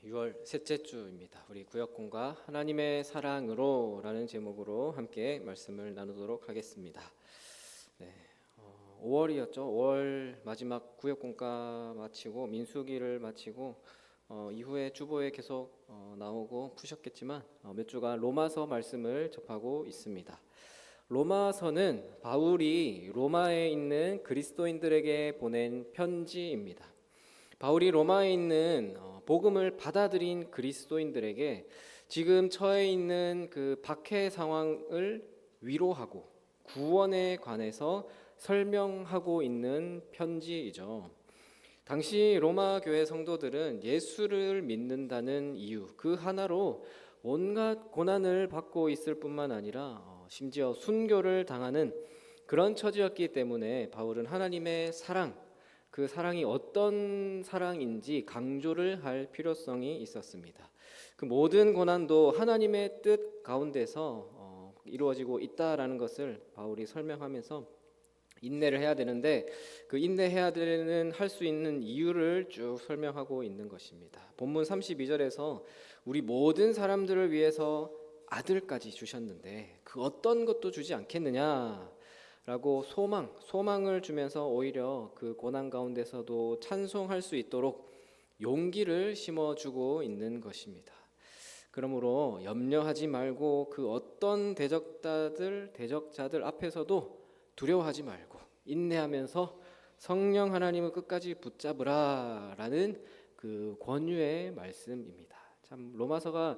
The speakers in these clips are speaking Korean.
6월 셋째 주입니다. 우리 구역공과 하나님의 사랑으로라는 제목으로 함께 말씀을 나누도록 하겠습니다. 5월이었죠. 5월 마지막 구역공과 마치고 민수기를 마치고 이후에 주보에 계속 나오고 푸셨겠지만 몇 주간 로마서 말씀을 접하고 있습니다. 로마서는 바울이 로마에 있는 그리스도인들에게 보낸 편지입니다. 바울이 로마에 있는 복음을 받아들인 그리스도인들에게 지금 처해 있는 그 박해 상황을 위로하고 구원에 관해서 설명하고 있는 편지이죠. 당시 로마 교회 성도들은 예수를 믿는다는 이유 그 하나로 온갖 고난을 받고 있을 뿐만 아니라 심지어 순교를 당하는 그런 처지였기 때문에 바울은 하나님의 사랑, 그 사랑이 어떤 사랑인지 강조를 할 필요성이 있었습니다. 그 모든 고난도 하나님의 뜻 가운데서 이루어지고 있다라는 것을 바울이 설명하면서 인내를 해야 되는데 그 인내해야 되는 할 수 있는 이유를 쭉 설명하고 있는 것입니다. 본문 32절에서 우리 모든 사람들을 위해서 아들까지 주셨는데 그 어떤 것도 주지 않겠느냐 라고 소망을 주면서 오히려 그 고난 가운데서도 찬송할 수 있도록 용기를 심어주고 있는 것입니다. 그러므로 염려하지 말고 그 어떤 대적자들 앞에서도 두려워하지 말고 인내하면서 성령 하나님을 끝까지 붙잡으라 라는 그 권유의 말씀입니다. 참 로마서가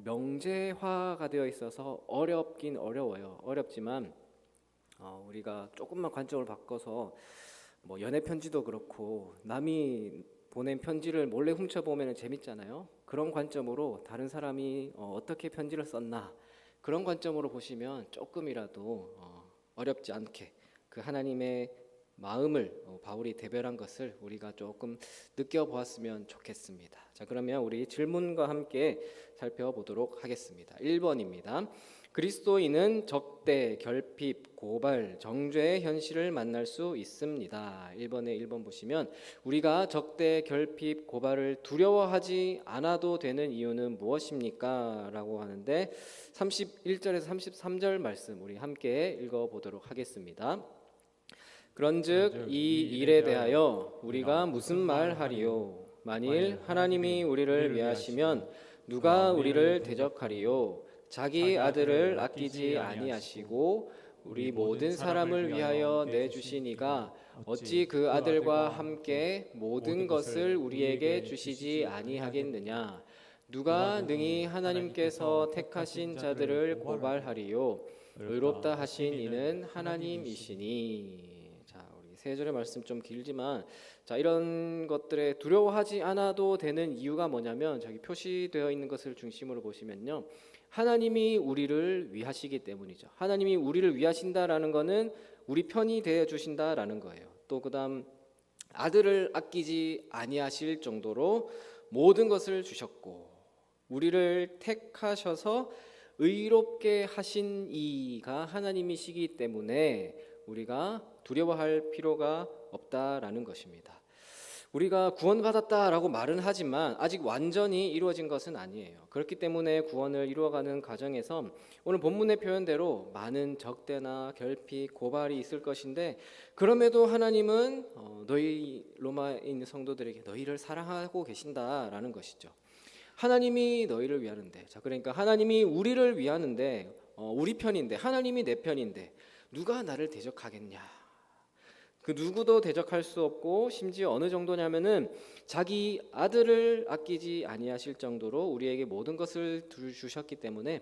명제화가 되어 있어서 어렵긴 어려워요. 어렵지만 우리가 조금만 관점을 바꿔서 연애 편지도 그렇고 남이 보낸 편지를 몰래 훔쳐보면 재밌잖아요. 그런 관점으로 다른 사람이 어떻게 편지를 썼나 그런 관점으로 보시면 조금이라도 어렵지 않게 그 하나님의 마음을 바울이 대별한 것을 우리가 조금 느껴보았으면 좋겠습니다. 자, 그러면 우리 질문과 함께 살펴보도록 하겠습니다. 1번입니다. 그리스도인은 적대, 결핍, 고발, 정죄의 현실을 만날 수 있습니다. 1번에 1번 보시면 우리가 적대, 결핍, 고발을 두려워하지 않아도 되는 이유는 무엇입니까? 라고 하는데 31절에서 33절 말씀 우리 함께 읽어보도록 하겠습니다. 그런즉 이 일에 대하여 우리가 무슨 말하리요? 만일 하나님이 우리를 위하시면 누가 우리를 대적하리요? 자기 아들을 아끼지 아니하시고 우리 모든 사람을 위하여 내주신 이가 어찌 그 아들과 함께 모든 것을 우리에게 주시지 아니하겠느냐? 누가 능히 하나님께서 택하신 자들을 고발하리요? 의롭다 하신 이는 하나님이시니. 자, 우리 세 절의 말씀 좀 길지만 자, 이런 것들에 두려워하지 않아도 되는 이유가 뭐냐면 저기 표시되어 있는 것을 중심으로 보시면요. 하나님이 우리를 위하시기 때문이죠. 하나님이 우리를 위하신다라는 것은 우리 편이 되어 주신다라는 거예요. 또 그다음 아들을 아끼지 아니하실 정도로 모든 것을 주셨고 우리를 택하셔서 의롭게 하신 이가 하나님이시기 때문에 우리가 두려워할 필요가 없다라는 것입니다. 우리가 구원받았다라고 말은 하지만 아직 완전히 이루어진 것은 아니에요. 그렇기 때문에 구원을 이루어가는 과정에서 오늘 본문의 표현대로 많은 적대나 결핍, 고발이 있을 것인데 그럼에도 하나님은 너희 로마에 있는 성도들에게 너희를 사랑하고 계신다라는 것이죠. 하나님이 너희를 위하는데 자 그러니까 하나님이 우리를 위하는데 우리 편인데 하나님이 내 편인데 누가 나를 대적하겠냐? 그 누구도 대적할 수 없고 심지어 어느 정도냐면은 자기 아들을 아끼지 아니하실 정도로 우리에게 모든 것을 주셨기 때문에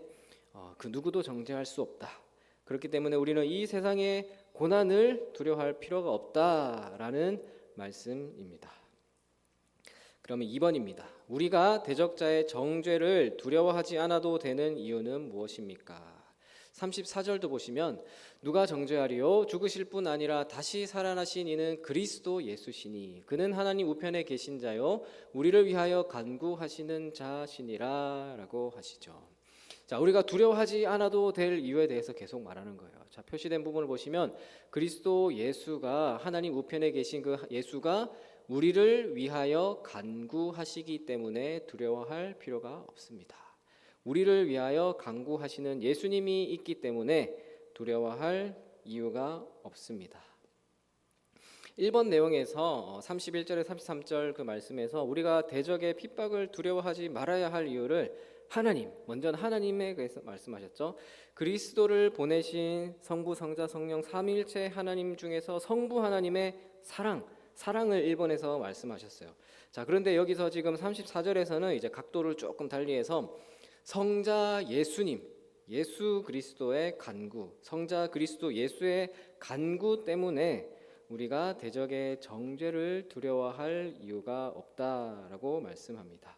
그 누구도 정죄할 수 없다. 그렇기 때문에 우리는 이 세상의 고난을 두려워할 필요가 없다라는 말씀입니다. 그러면 2번입니다. 우리가 대적자의 정죄를 두려워하지 않아도 되는 이유는 무엇입니까? 34절도 보시면 누가 정죄하리요? 죽으실 뿐 아니라 다시 살아나신 이는 그리스도 예수시니 그는 하나님 우편에 계신 자요 우리를 위하여 간구하시는 자시니라 라고 하시죠. 자, 우리가 두려워하지 않아도 될 이유에 대해서 계속 말하는 거예요. 자, 표시된 부분을 보시면 그리스도 예수가 하나님 우편에 계신 그 예수가 우리를 위하여 간구하시기 때문에 두려워할 필요가 없습니다. 우리를 위하여 간구하시는 예수님이 있기 때문에 두려워할 이유가 없습니다. 1번 내용에서 31절에 33절 그 말씀에서 우리가 대적의 핍박을 두려워하지 말아야 할 이유를 하나님, 먼저는 하나님에 대해서 말씀하셨죠. 그리스도를 보내신 성부, 성자, 성령 삼위일체 하나님 중에서 성부 하나님의 사랑을 1번에서 말씀하셨어요. 자, 그런데 여기서 지금 34절에서는 이제 각도를 조금 달리해서 성자 예수님, 예수 그리스도의 간구, 성자 그리스도 예수의 간구 때문에 우리가 대적의 정죄를 두려워할 이유가 없다라고 말씀합니다.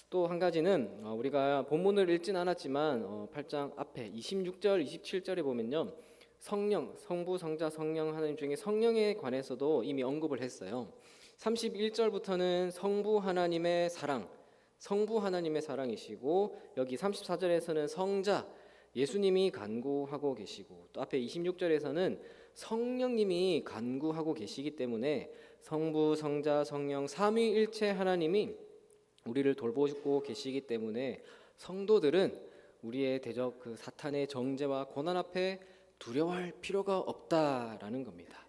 또 한 가지는 우리가 본문을 읽진 않았지만 8장 앞에 26절, 27절에 보면요, 성령, 성부, 성자, 성령 하나님 중에 성령에 관해서도 이미 언급을 했어요. 31절부터는 성부 하나님의 사랑이시고, 여기 34절에서는 성자 예수님이 간구하고 계시고, 또 앞에 26절에서는 성령님이 간구하고 계시기 때문에 성부, 성자, 성령 삼위일체 하나님이 우리를 돌보고 계시기 때문에 성도들은 우리의 대적 그 사탄의 정죄와 고난 앞에 두려워할 필요가 없다라는 겁니다.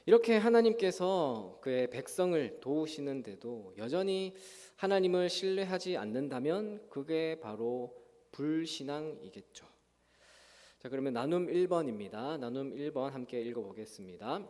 이렇게 하나님께서 그의 백성을 도우시는데도 여전히 하나님을 신뢰하지 않는다면 그게 바로 불신앙이겠죠. 자, 그러면 나눔 1번입니다. 나눔 1번 함께 읽어보겠습니다.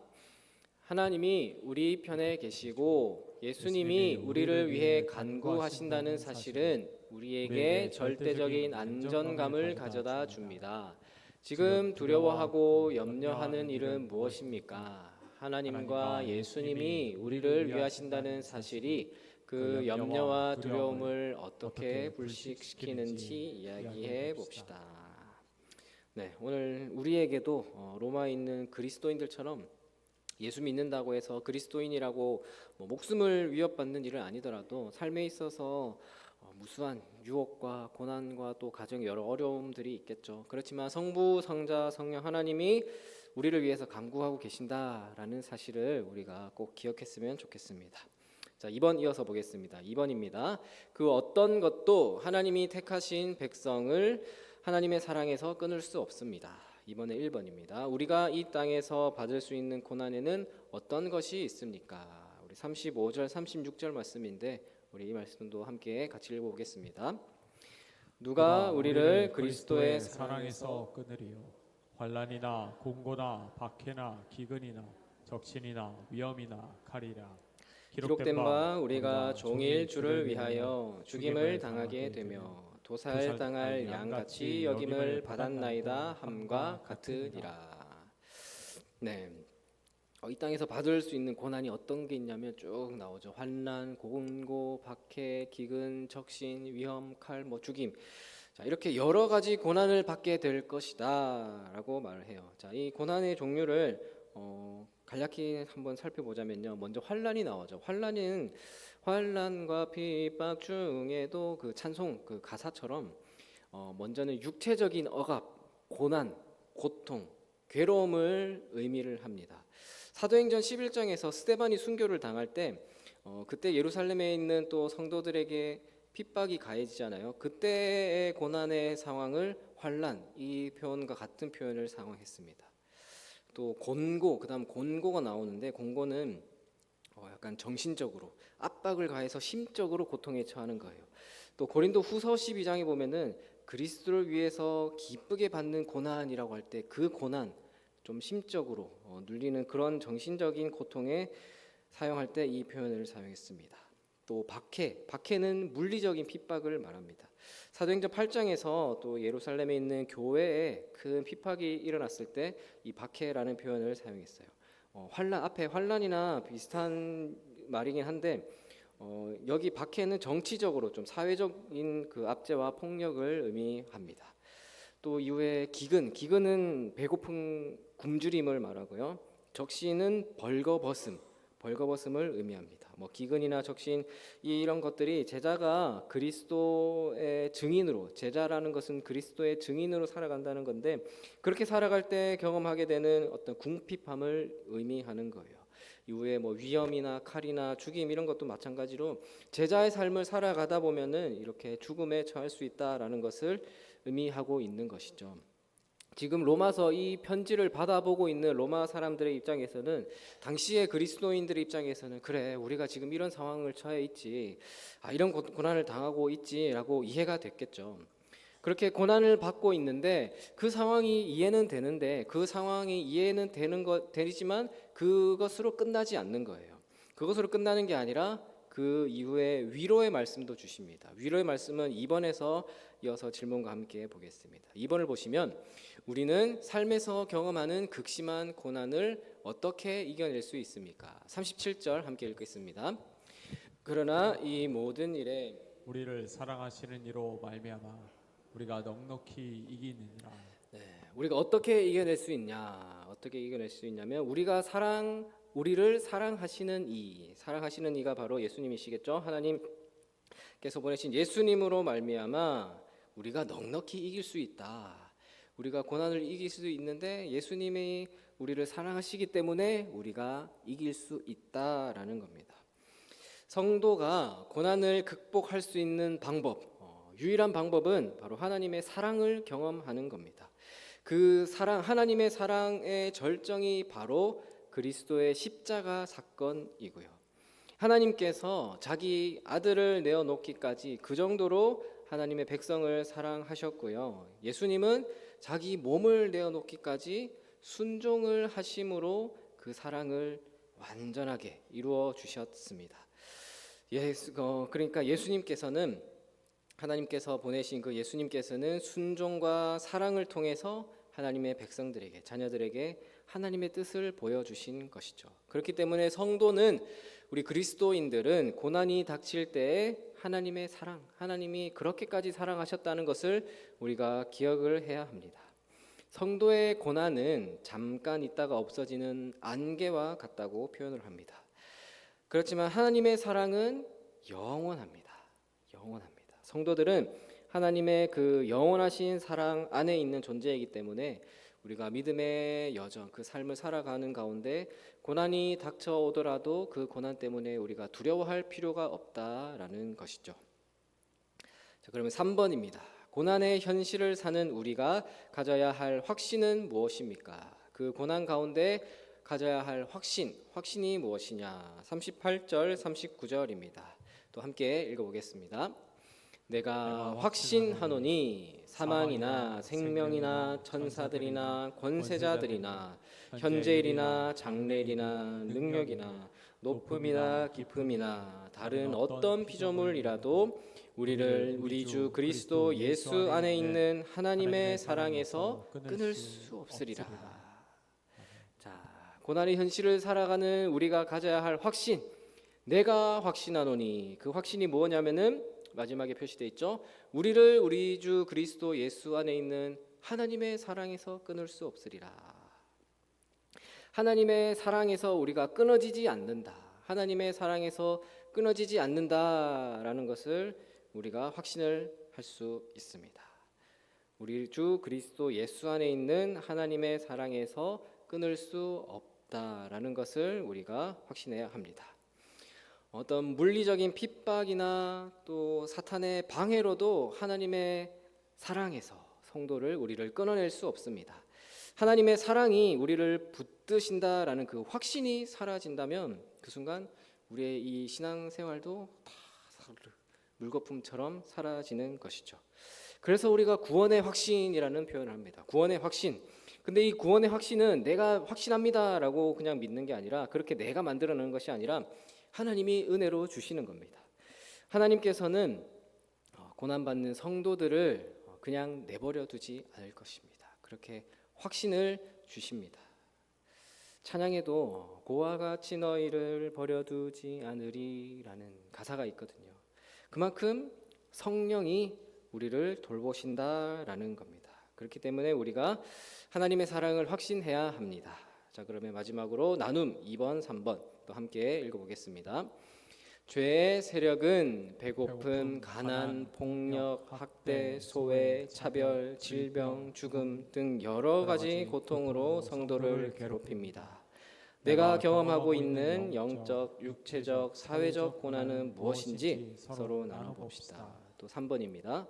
하나님이 우리 편에 계시고 예수님이 우리를 위해 간구하신다는 사실은 우리에게 절대적인 안정감을 가져다 줍니다. 지금 두려워하고 염려하는 일은 무엇입니까? 하나님과 예수님이 우리를 위하신다는 사실이 그 염려와 두려움을 어떻게 불식시키는지 이야기해 봅시다. 네, 오늘 우리에게도 로마에 있는 그리스도인들처럼 예수 믿는다고 해서 그리스도인이라고 목숨을 위협받는 일은 아니더라도 삶에 있어서 무수한 유혹과 고난과 또 가정의 여러 어려움들이 있겠죠. 그렇지만 성부, 성자, 성령 하나님이 우리를 위해서 간구하고 계신다라는 사실을 우리가 꼭 기억했으면 좋겠습니다. 자, 2번 이어서 보겠습니다. 2번입니다. 그 어떤 것도 하나님이 택하신 백성을 하나님의 사랑에서 끊을 수 없습니다. 이번에 1번입니다. 우리가 이 땅에서 받을 수 있는 고난에는 어떤 것이 있습니까? 우리 35절, 36절 말씀인데 우리 이 말씀도 함께 같이 읽어보겠습니다. 누가 우리를 그리스도의 사랑에서 끊으리요? 환난이나 공고나 박해나 기근이나 적신이나 위험이나 칼이라. 기록된 바 우리가 종일 주를 위하여 죽임을 당하게 되며 도살당할 양같이 여김을 받았나이다 함과 같으리라. 네, 이 땅에서 받을 수 있는 고난이 어떤 게 있냐면 쭉 나오죠. 환난, 공고, 박해, 기근, 적신, 위험, 칼, 죽임. 자, 이렇게 여러 가지 고난을 받게 될 것이다라고 말을 해요. 자, 이 고난의 종류를 간략히 한번 살펴보자면요. 먼저 환난이 나오죠. 환난과 핍박 중에도 그 찬송 그 가사처럼 먼저는 육체적인 억압, 고난, 고통, 괴로움을 의미를 합니다. 사도행전 11장에서 스데반이 순교를 당할 때 그때 예루살렘에 있는 또 성도들에게 핍박이 가해지잖아요. 그때의 고난의 상황을 환난, 이 표현과 같은 표현을 사용했습니다. 또 곤고, 그다음 곤고가 나오는데 곤고는 약간 정신적으로 압박을 가해서 심적으로 고통에 처하는 거예요. 또 고린도 후서 12장에 보면은 그리스도를 위해서 기쁘게 받는 고난이라고 할 때 그 고난, 좀 심적으로 눌리는 그런 정신적인 고통에 사용할 때 이 표현을 사용했습니다. 또 박해는 물리적인 핍박을 말합니다. 사도행전 8장에서 또 예루살렘에 있는 교회에 큰 핍박이 일어났을 때 이 박해라는 표현을 사용했어요. 환난이나 비슷한 말이긴 한데 여기 박해는 정치적으로 좀 사회적인 그 압제와 폭력을 의미합니다. 또 이후에 기근은 배고픈 굶주림을 말하고요. 적신은 벌거벗음을 의미합니다. 기근이나 적신 이런 것들이 제자가 그리스도의 증인으로, 제자라는 것은 그리스도의 증인으로 살아간다는 건데 그렇게 살아갈 때 경험하게 되는 어떤 궁핍함을 의미하는 거예요. 이후에 뭐 위험이나 칼이나 죽임 이런 것도 마찬가지로 제자의 삶을 살아가다 보면은 이렇게 죽음에 처할 수 있다라는 것을 의미하고 있는 것이죠. 지금 로마서 이 편지를 받아보고 있는 로마 사람들의 입장에서는 당시의 그리스도인들의 입장에서는 그래 우리가 지금 이런 상황을 처해 있지 이런 고난을 당하고 있지라고 이해가 됐겠죠. 그렇게 고난을 받고 있는데 그 상황이 이해는 되는데 그 상황이 이해는 되지만 그것으로 끝나지 않는 거예요. 그것으로 끝나는 게 아니라 그 이후에 위로의 말씀도 주십니다. 위로의 말씀은 2번에서 이어서 질문과 함께 보겠습니다. 2번을 보시면 우리는 삶에서 경험하는 극심한 고난을 어떻게 이겨낼 수 있습니까? 37절 함께 읽겠습니다. 그러나 이 모든 일에 우리를 사랑하시는 이로 말미암아 우리가 넉넉히 이기느니라. 우리가 어떻게 이겨낼 수 있냐? 어떻게 이겨낼 수 있냐면 우리를 사랑하시는 이가 바로 예수님이시겠죠. 하나님께서 보내신 예수님으로 말미암아 우리가 넉넉히 이길 수 있다. 우리가 고난을 이길 수도 있는데 예수님이 우리를 사랑하시기 때문에 우리가 이길 수 있다라는 겁니다. 성도가 고난을 극복할 수 있는 유일한 방법은 바로 하나님의 사랑을 경험하는 겁니다. 그 사랑, 하나님의 사랑의 절정이 바로 그리스도의 십자가 사건이고요. 하나님께서 자기 아들을 내어놓기까지 그 정도로 하나님의 백성을 사랑하셨고요. 예수님은 자기 몸을 내어놓기까지 순종을 하심으로 그 사랑을 완전하게 이루어 주셨습니다. 그러니까 하나님께서 보내신 그 예수님께서는 순종과 사랑을 통해서 하나님의 백성들에게, 자녀들에게 하나님의 뜻을 보여주신 것이죠. 그렇기 때문에 성도는, 우리 그리스도인들은 고난이 닥칠 때에 하나님의 사랑, 하나님이 그렇게까지 사랑하셨다는 것을 우리가 기억을 해야 합니다. 성도의 고난은 잠깐 있다가 없어지는 안개와 같다고 표현을 합니다. 그렇지만 하나님의 사랑은 영원합니다. 성도들은 하나님의 그 영원하신 사랑 안에 있는 존재이기 때문에 우리가 믿음의 여정, 그 삶을 살아가는 가운데 고난이 닥쳐오더라도 그 고난 때문에 우리가 두려워할 필요가 없다라는 것이죠. 자, 그러면 3번입니다. 고난의 현실을 사는 우리가 가져야 할 확신은 무엇입니까? 그 고난 가운데 가져야 할 확신이 무엇이냐? 38절, 39절입니다. 또 함께 읽어보겠습니다. 내가 확신하노니 사망이나 생명이나 천사들이나 권세자들이나 현재일이나 장래일이나 능력이나 높음이나 깊음이나 다른 어떤 피조물이라도 우리를 우리 주 그리스도 예수 안에 있는 하나님의 사랑에서 끊을 수 없으리라. 자, 고난의 현실을 살아가는 우리가 가져야 할 확신, 내가 확신하노니, 그 확신이 뭐냐면은 마지막에 표시되어 있죠. 우리를 우리 주 그리스도 예수 안에 있는 하나님의 사랑에서 끊을 수 없으리라. 하나님의 사랑에서 우리가 끊어지지 않는다. 하나님의 사랑에서 끊어지지 않는다라는 것을 우리가 확신을 할 수 있습니다. 우리 주 그리스도 예수 안에 있는 하나님의 사랑에서 끊을 수 없다라는 것을 우리가 확신해야 합니다. 어떤 물리적인 핍박이나 또 사탄의 방해로도 하나님의 사랑에서 우리를 끊어낼 수 없습니다. 하나님의 사랑이 우리를 붙드신다라는 그 확신이 사라진다면 그 순간 우리의 이 신앙생활도 다 물거품처럼 사라지는 것이죠. 그래서 우리가 구원의 확신이라는 표현을 합니다. 구원의 확신. 근데 이 구원의 확신은 내가 확신합니다라고 그냥 믿는 게 아니라, 그렇게 내가 만들어내는 것이 아니라 하나님이 은혜로 주시는 겁니다. 하나님께서는 고난받는 성도들을 그냥 내버려 두지 않을 것입니다. 그렇게 확신을 주십니다. 찬양에도 고와 같이 너희를 버려두지 않으리라는 가사가 있거든요. 그만큼 성령이 우리를 돌보신다라는 겁니다. 그렇기 때문에 우리가 하나님의 사랑을 확신해야 합니다. 자, 그러면 마지막으로 나눔 2번, 3번 또 함께 읽어보겠습니다. 죄의 세력은 배고픔, 가난, 폭력, 학대, 소외, 차별, 질병, 죽음 등 여러 가지 고통으로 성도를 괴롭힙니다. 내가 경험하고 있는 영적, 육체적, 사회적 고난은 무엇인지 서로 나눠봅시다. 또 3번입니다.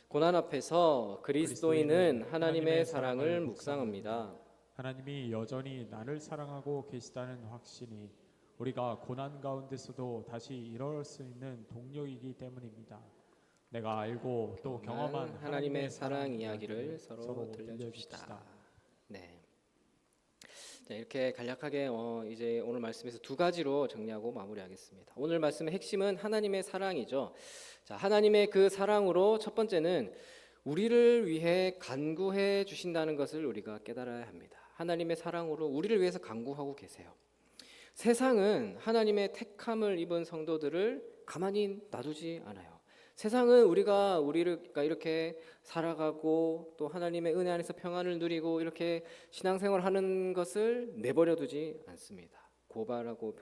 고난 앞에서 그리스도인은 하나님의 사랑을 묵상합니다. 하나님이 여전히 나를 사랑하고 계시다는 확신이 우리가 고난 가운데서도 다시 일어날 수 있는 동력이기 때문입니다. 내가 알고 또 경험한 하나님의 사랑 이야기를 서로 들려줍시다. 네. 자, 이렇게 간략하게 이제 오늘 말씀에서 두 가지로 정리하고 마무리하겠습니다. 오늘 말씀의 핵심은 하나님의 사랑이죠. 자, 하나님의 그 사랑으로 첫 번째는 우리를 위해 간구해 주신다는 것을 우리가 깨달아야 합니다. 하나님의 사랑으로 우리를 위해서 간구하고 계세요. 세상은 하나님의 택함을 입은 성도들을 가만히 놔두지 않아요. 세상은 우리가 이렇게 살아가고 또 하나님의 은혜 안에서 평안을 누리고 이렇게 신앙생활을 하는 것을 내버려 두지 않습니다. 고발하고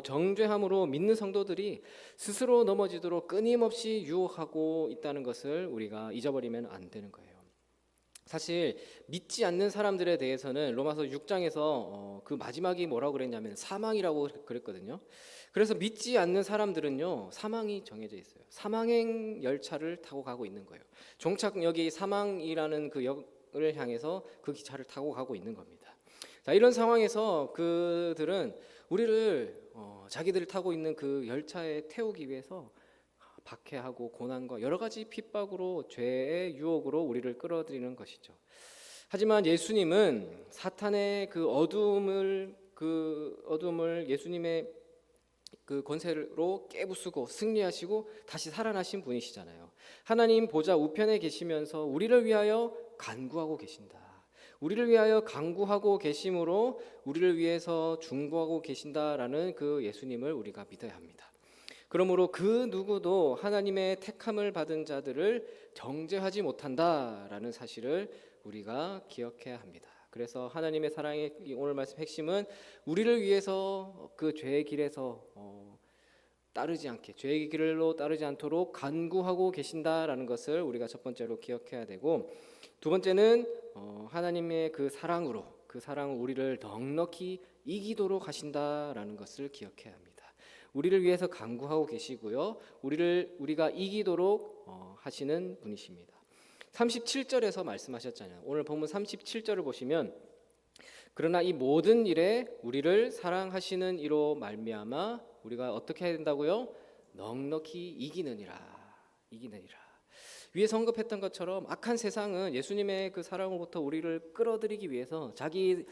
정죄함으로 믿는 성도들이 스스로 넘어지도록 끊임없이 유혹하고 있다는 것을 우리가 잊어버리면 안 되는 거예요. 사실 믿지 않는 사람들에 대해서는 로마서 6장에서 그 마지막이 뭐라고 그랬냐면 사망이라고 그랬거든요. 그래서 믿지 않는 사람들은요, 사망이 정해져 있어요. 사망행 열차를 타고 가고 있는 거예요. 종착역이 사망이라는 그 역을 향해서 그 기차를 타고 가고 있는 겁니다. 자, 이런 상황에서 그들은 우리를 자기들이 타고 있는 그 열차에 태우기 위해서 박해하고 고난과 여러 가지 핍박으로 죄의 유혹으로 우리를 끌어들이는 것이죠. 하지만 예수님은 사탄의 그 어둠을 예수님의 그 권세로 깨부수고 승리하시고 다시 살아나신 분이시잖아요. 하나님 보좌 우편에 계시면서 우리를 위하여 간구하고 계신다. 우리를 위하여 간구하고 계심으로 우리를 위해서 중보하고 계신다라는 그 예수님을 우리가 믿어야 합니다. 그러므로 그 누구도 하나님의 택함을 받은 자들을 정죄하지 못한다라는 사실을 우리가 기억해야 합니다. 그래서 하나님의 사랑의 오늘 말씀 핵심은 우리를 위해서 그 죄의 길에서 죄의 길로 따르지 않도록 간구하고 계신다라는 것을 우리가 첫 번째로 기억해야 되고, 두 번째는 하나님의 그 사랑으로 그 사랑을 우리를 넉넉히 이기도록 하신다라는 것을 기억해야 합니다. 우리를 위해서 간구하고 계시고요, 우리가 이기도록 하시는 분이십니다. 37절에서 말씀하셨잖아요. 오늘 본문 37절을 보시면 그러나 이 모든 일에 우리를 사랑하시는 이로 말미암아 우리가 어떻게 해야 된다고요? 넉넉히 이기느니라. 위에 언급했던 것처럼 악한 세상은 예수님의 그 사랑으로부터 우리를 끌어들이기 위해서 자기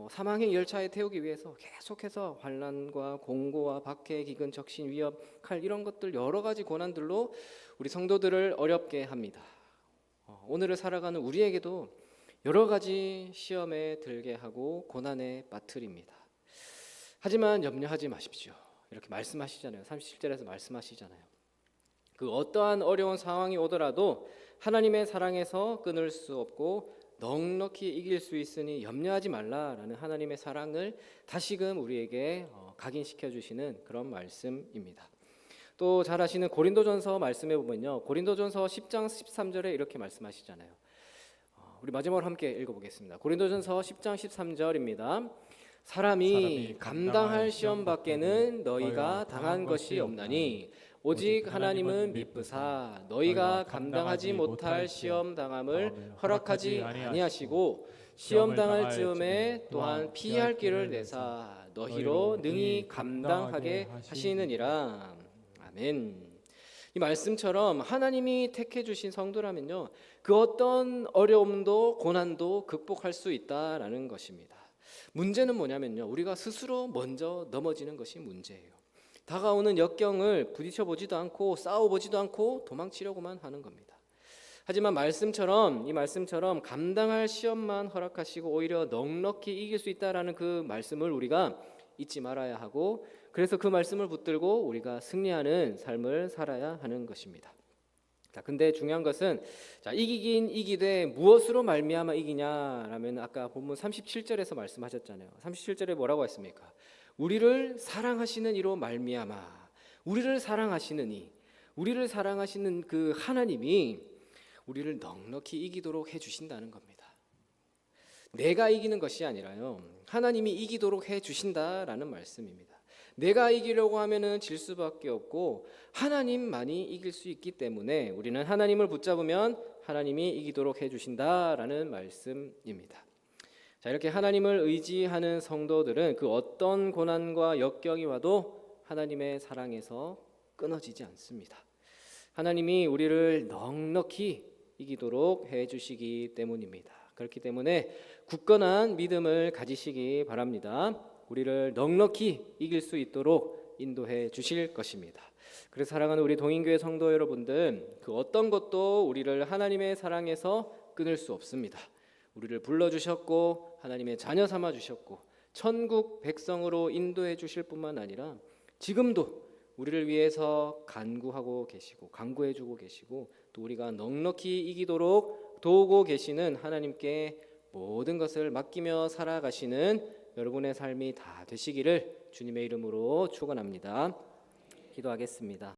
사망의 열차에 태우기 위해서 계속해서 환난과 공고와 박해, 기근, 적신, 위협, 칼 이런 것들 여러 가지 고난들로 우리 성도들을 어렵게 합니다. 오늘을 살아가는 우리에게도 여러 가지 시험에 들게 하고 고난에 빠뜨립니다. 하지만 염려하지 마십시오. 이렇게 말씀하시잖아요. 37절에서 말씀하시잖아요. 그 어떠한 어려운 상황이 오더라도 하나님의 사랑에서 끊을 수 없고 넉넉히 이길 수 있으니 염려하지 말라라는 하나님의 사랑을 다시금 우리에게 각인시켜 주시는 그런 말씀입니다. 또 잘 아시는 고린도전서 말씀해 보면요, 고린도전서 10장 13절에 이렇게 말씀하시잖아요. 우리 마지막으로 함께 읽어보겠습니다. 고린도전서 10장 13절입니다. 사람이 감당할 시험 밖에는 너희가 당한 것이 없나니 오직 하나님은 미쁘사 너희가 감당하지 못할 시험 당함을 허락하지 아니하시고 시험 당할 즈음에 또한 피할 길을 내사 너희로 능히 감당하게 하시느니라. 아멘. 이 말씀처럼 하나님이 택해 주신 성도라면요, 그 어떤 어려움도 고난도 극복할 수 있다라는 것입니다. 문제는 뭐냐면요, 우리가 스스로 먼저 넘어지는 것이 문제예요. 다가오는 역경을 부딪혀 보지도 않고 싸워 보지도 않고 도망치려고만 하는 겁니다. 하지만 이 말씀처럼 감당할 시험만 허락하시고 오히려 넉넉히 이길 수 있다라는 그 말씀을 우리가 잊지 말아야 하고, 그래서 그 말씀을 붙들고 우리가 승리하는 삶을 살아야 하는 것입니다. 자, 근데 중요한 것은 이기긴 이기되 무엇으로 말미암아 이기냐라면 아까 본문 37절에서 말씀하셨잖아요. 37절에 뭐라고 했습니까? 우리를 사랑하시는 이로 말미암아. 우리를 사랑하시는 그 하나님이 우리를 넉넉히 이기도록 해주신다는 겁니다. 내가 이기는 것이 아니라요, 하나님이 이기도록 해 주신다라는 말씀입니다. 내가 이기려고 하면은 질 수밖에 없고 하나님만이 이길 수 있기 때문에 우리는 하나님을 붙잡으면 하나님이 이기도록 해 주신다라는 말씀입니다. 자, 이렇게 하나님을 의지하는 성도들은 그 어떤 고난과 역경이 와도 하나님의 사랑에서 끊어지지 않습니다. 하나님이 우리를 넉넉히 이기도록 해 주시기 때문입니다. 그렇기 때문에 굳건한 믿음을 가지시기 바랍니다. 우리를 넉넉히 이길 수 있도록 인도해 주실 것입니다. 그래서 사랑하는 우리 동인교회 성도 여러분들, 그 어떤 것도 우리를 하나님의 사랑에서 끊을 수 없습니다. 우리를 불러주셨고 하나님의 자녀 삼아 주셨고 천국 백성으로 인도해 주실 뿐만 아니라 지금도 우리를 위해서 간구하고 계시고 간구해 주고 계시고 또 우리가 넉넉히 이기도록 도우고 계시는 하나님께 모든 것을 맡기며 살아가시는 여러분의 삶이 다 되시기를 주님의 이름으로 축원합니다. 기도하겠습니다.